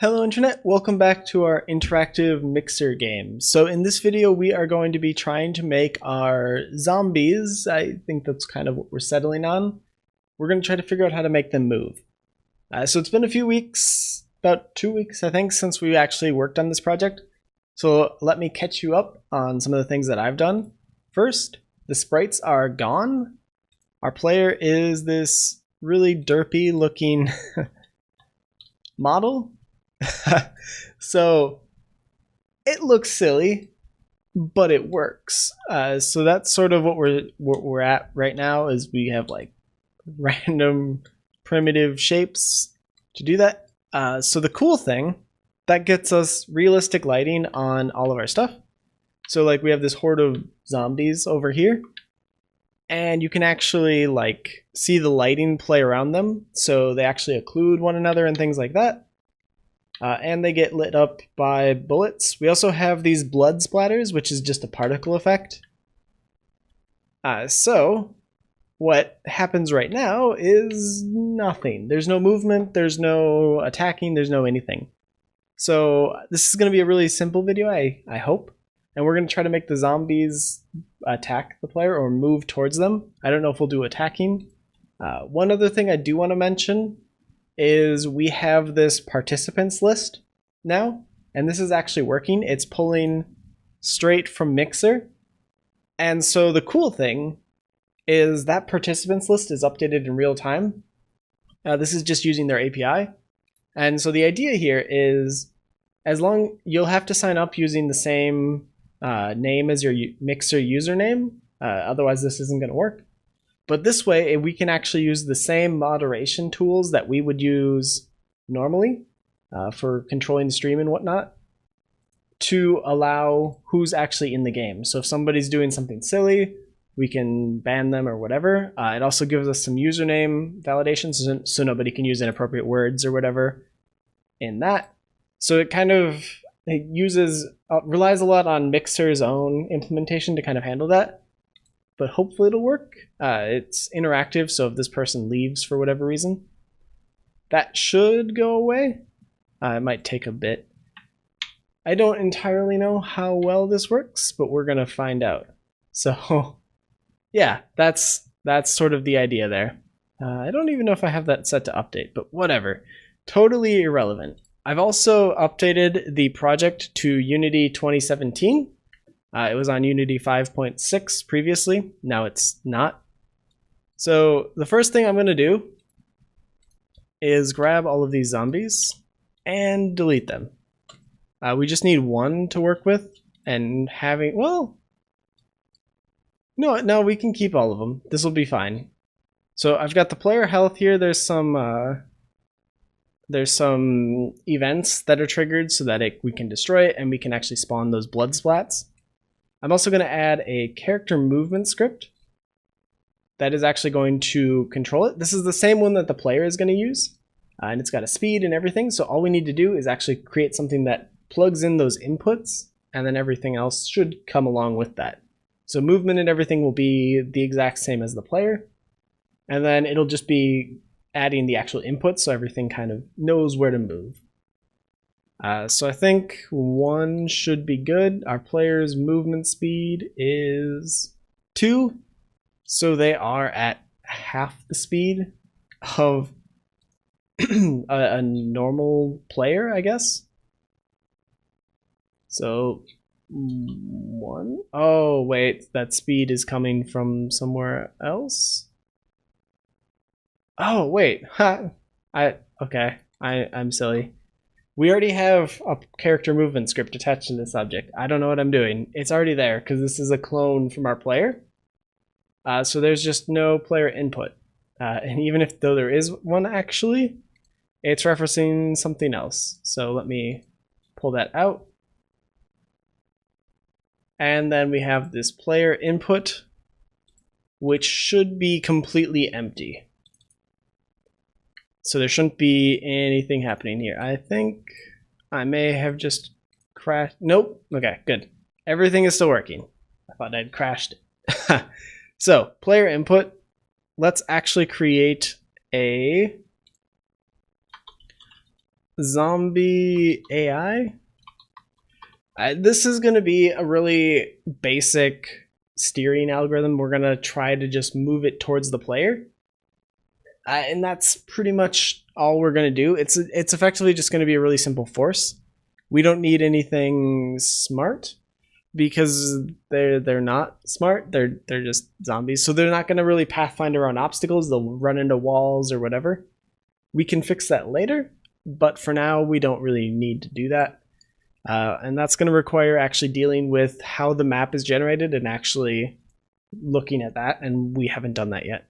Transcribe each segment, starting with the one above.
Hello Internet, welcome back to our interactive mixer game. So in this video we are going to be trying to make our zombies. I think that's kind of what we're settling on. We're going to try to figure out how to make them move. So it's been a few weeks, about 2 weeks I think, since we actually worked on this project. So let me catch you up on some of the things that I've done. First, the sprites are gone. Our player is this really derpy looking model. So it looks silly, but it works. So that's sort of what we're at right now. Is we have like random primitive shapes to do that. So the cool thing that gets us realistic lighting on all of our stuff. So like we have this horde of zombies over here, and you can actually like see the lighting play around them. So they actually occlude one another and things like that. And they get lit up by bullets. We also have these blood splatters, which is just a particle effect. So what happens right now is nothing. There's no movement, there's no attacking, there's no anything. So this is going to be a really simple video, I hope. And we're going to try to make the zombies attack the player or move towards them. I don't know if we'll do attacking. One other thing I do want to mention is we have this participants list now, and this is actually working. It's pulling straight from Mixer. And so the cool thing is that participants list is updated in real time. This is just using their API. And so the idea here is you'll have to sign up using the same name as your Mixer username. Otherwise this isn't going to work. But this way, we can actually use the same moderation tools that we would use normally for controlling the stream and whatnot to allow who's actually in the game. So if somebody's doing something silly, we can ban them or whatever. It also gives us some username validation so nobody can use inappropriate words or whatever in that. So it kind of relies a lot on Mixer's own implementation to kind of handle that. But hopefully it'll work. It's interactive, so if this person leaves for whatever reason, that should go away. It might take a bit. I don't entirely know how well this works, but we're gonna find out. So yeah, that's sort of the idea there. I don't even know if I have that set to update, but whatever. Totally irrelevant. I've also updated the project to Unity 2017. It was on Unity 5.6 previously. Now it's not. So the first thing I'm going to do is grab all of these zombies and delete them. We just need one to work with, and no, we can keep all of them. This will be fine. So I've got the player health here. There's some events that are triggered so that we can destroy it and we can actually spawn those blood splats. I'm also going to add a character movement script that is actually going to control it. This is the same one that the player is going to use, and it's got a speed and everything. So all we need to do is actually create something that plugs in those inputs, and then everything else should come along with that. So movement and everything will be the exact same as the player, and then it'll just be adding the actual inputs so everything kind of knows where to move. So I think one should be good. Our player's movement speed is 2, so they are at half the speed of a normal player, I guess. So 1. Oh wait, that speed is coming from somewhere else. Oh wait, I'm silly. We already have a character movement script attached to this object. I don't know what I'm doing. It's already there because this is a clone from our player. So there's just no player input. And even though there is one actually, it's referencing something else. So let me pull that out. And then we have this player input, which should be completely empty. So there shouldn't be anything happening here. I think I may have just crashed. Nope. Okay, good. Everything is still working. I thought I'd crashed it. So player input. Let's actually create a zombie AI. This is going to be a really basic steering algorithm. We're going to try to just move it towards the player. And that's pretty much all we're going to do. It's effectively just going to be a really simple force. We don't need anything smart because they're not smart. They're just zombies. So they're not going to really pathfind around obstacles. They'll run into walls or whatever. We can fix that later, but for now we don't really need to do that. And that's going to require actually dealing with how the map is generated and actually looking at that, and we haven't done that yet.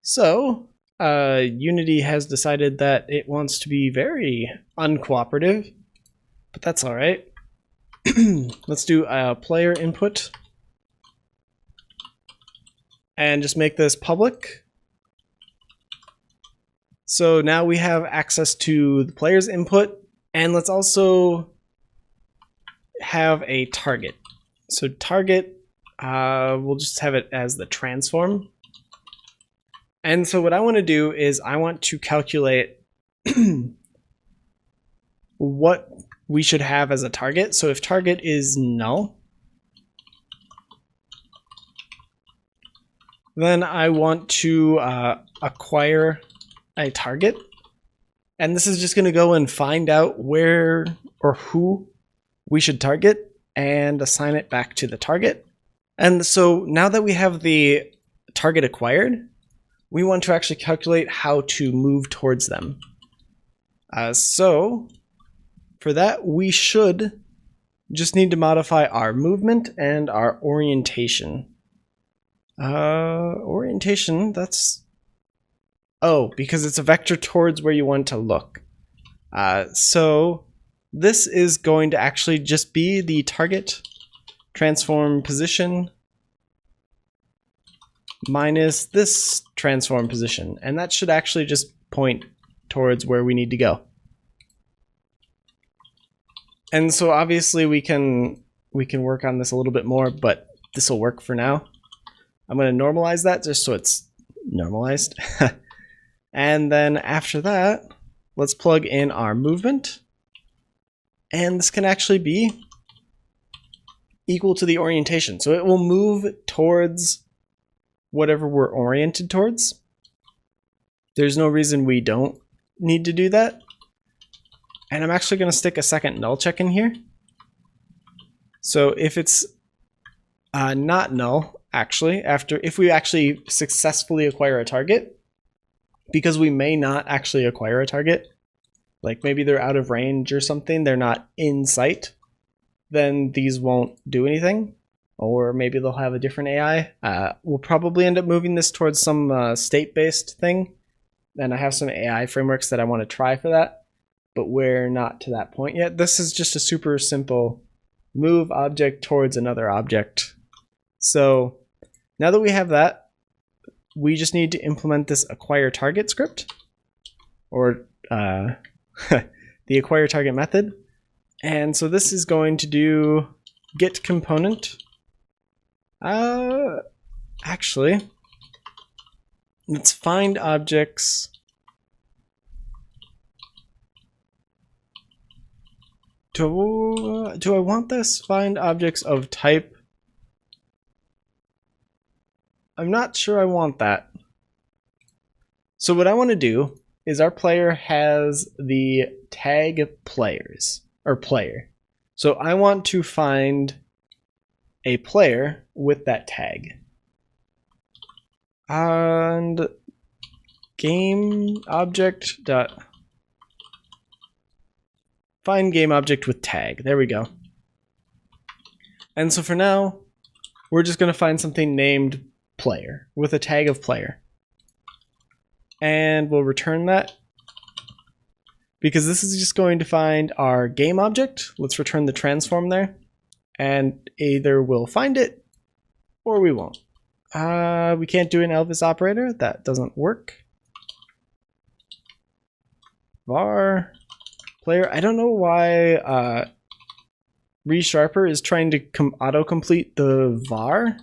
So, Unity has decided that it wants to be very uncooperative, but that's all right. Let's do a player input and just make this public. So now we have access to the player's input, and let's also have a target. So target, we'll just have it as the transform. And so what I want to do is I want to calculate what we should have as a target. So if target is null, then I want to acquire a target. And this is just going to go and find out where or who we should target and assign it back to the target. And so now that we have the target acquired, we want to actually calculate how to move towards them. So for that, we should just need to modify our movement and our orientation. Orientation, that's... Oh, because it's a vector towards where you want to look. So this is going to actually just be the target transform position minus this transform position. And that should actually just point towards where we need to go. And so obviously we can work on this a little bit more, but this will work for now. I'm going to normalize that just so it's normalized. And then after that, let's plug in our movement. And this can actually be equal to the orientation. So it will move towards whatever we're oriented towards. There's no reason we don't need to do that. And I'm actually going to stick a second null check in here. So if it's not null, actually, if we actually successfully acquire a target, because we may not actually acquire a target, like maybe they're out of range or something, they're not in sight, then these won't do anything. Or maybe they'll have a different AI. We'll probably end up moving this towards some state-based thing. And I have some AI frameworks that I want to try for that, but we're not to that point yet. This is just a super simple move object towards another object. So now that we have that, we just need to implement this acquire target script, or the acquire target method. And so this is going to do get component. Actually, let's find objects. Do I want this? Find objects of type. I'm not sure I want that. So what I want to do is our player has the tag players, or player. So I want to find a player with that tag. And game object dot find game object with tag. There we go. And so for now, we're just going to find something named player with a tag of player. And we'll return that because this is just going to find our game object. Let's return the transform there. And either we'll find it or we won't. We can't do an Elvis operator. That doesn't work. Var player. I don't know why ReSharper is trying to autocomplete the var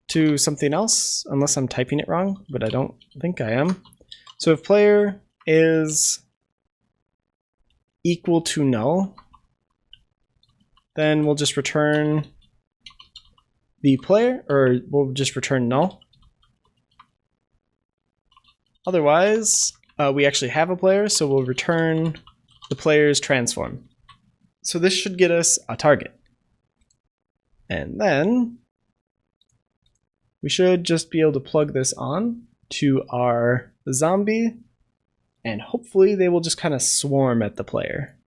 to something else, unless I'm typing it wrong, but I don't think I am. So if player is equal to null, then we'll just return the player, or we'll just return null. Otherwise, we actually have a player, so we'll return the player's transform. So this should get us a target. And then we should just be able to plug this on to our zombie, and hopefully they will just kind of swarm at the player.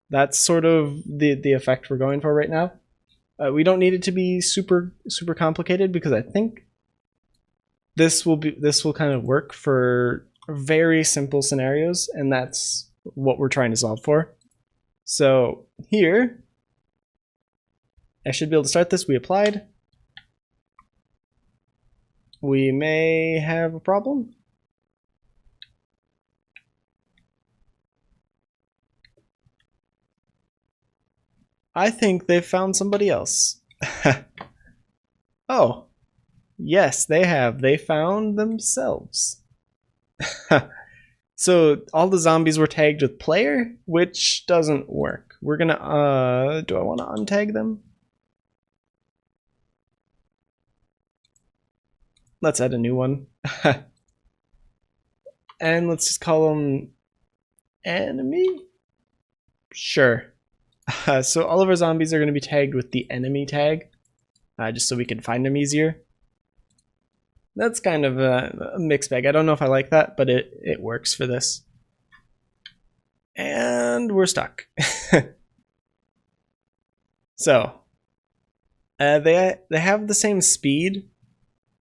That's sort of the effect we're going for right now. We don't need it to be super complicated, because I think this will kind of work for very simple scenarios, and that's what we're trying to solve for. So here, I should be able to start this. We applied. We may have a problem. I think they've found somebody else. Oh, yes, they have. They found themselves. So all the zombies were tagged with player, which doesn't work. We're gonna, do I want to untag them? Let's add a new one. And let's just call them enemy? Sure. So all of our zombies are going to be tagged with the enemy tag, just so we can find them easier. That's kind of a mixed bag. I don't know if I like that, but it works for this. And we're stuck. So they have the same speed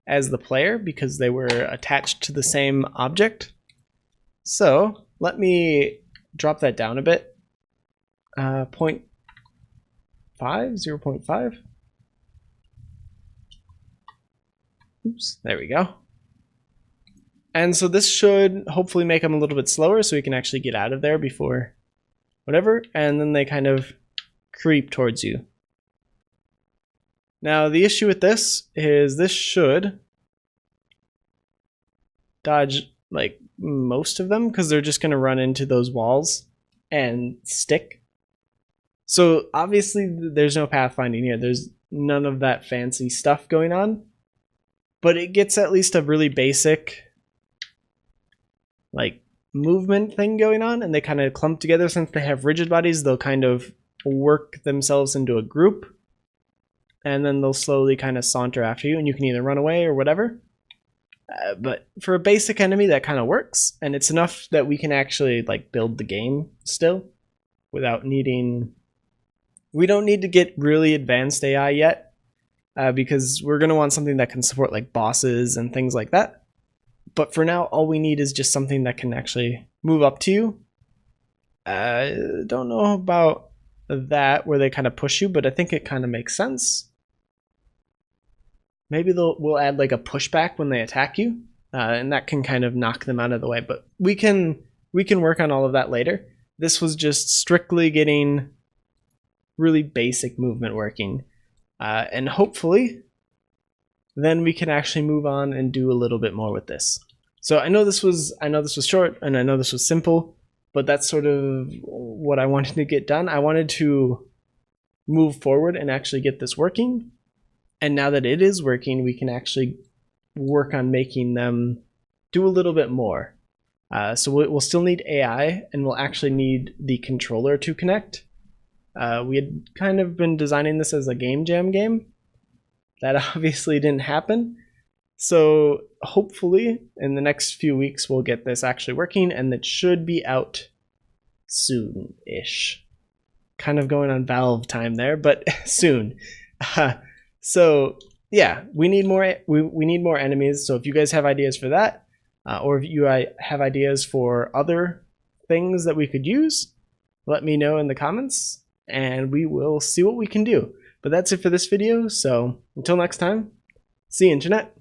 as the player because they were attached to the same object. So let me drop that down a bit. 0.5. Oops, there we go. And so this should hopefully make them a little bit slower so we can actually get out of there before whatever, and then they kind of creep towards you. Now the issue with this is this should dodge like most of them because they're just going to run into those walls and stick. So obviously there's no pathfinding here. There's none of that fancy stuff going on. But it gets at least a really basic like movement thing going on, and they kind of clump together. Since they have rigid bodies, they'll kind of work themselves into a group, and then they'll slowly kind of saunter after you, and you can either run away or whatever. But for a basic enemy, that kind of works, and it's enough that we can actually like build the game still without needing... We don't need to get really advanced AI yet. Because we're going to want something that can support like bosses and things like that. But for now, all we need is just something that can actually move up to you. Don't know about that, where they kind of push you, but I think it kind of makes sense. Maybe we'll add like a pushback when they attack you, and that can kind of knock them out of the way. But we can work on all of that later. This was just strictly getting really basic movement working. And hopefully, then we can actually move on and do a little bit more with this. So I know this was short, and I know this was simple, but that's sort of what I wanted to get done. I wanted to move forward and actually get this working. And now that it is working, we can actually work on making them do a little bit more. So we'll still need AI, and we'll actually need the controller to connect. We had kind of been designing this as a game jam game. That obviously didn't happen. So hopefully in the next few weeks we'll get this actually working, and it should be out soon-ish. Kind of going on Valve time there, but soon. So yeah, we need more. We need more enemies. So if you guys have ideas for that, or if you have ideas for other things that we could use, let me know in the comments. And we will see what we can do. But that's it for this video, so until next time, see you, Internet.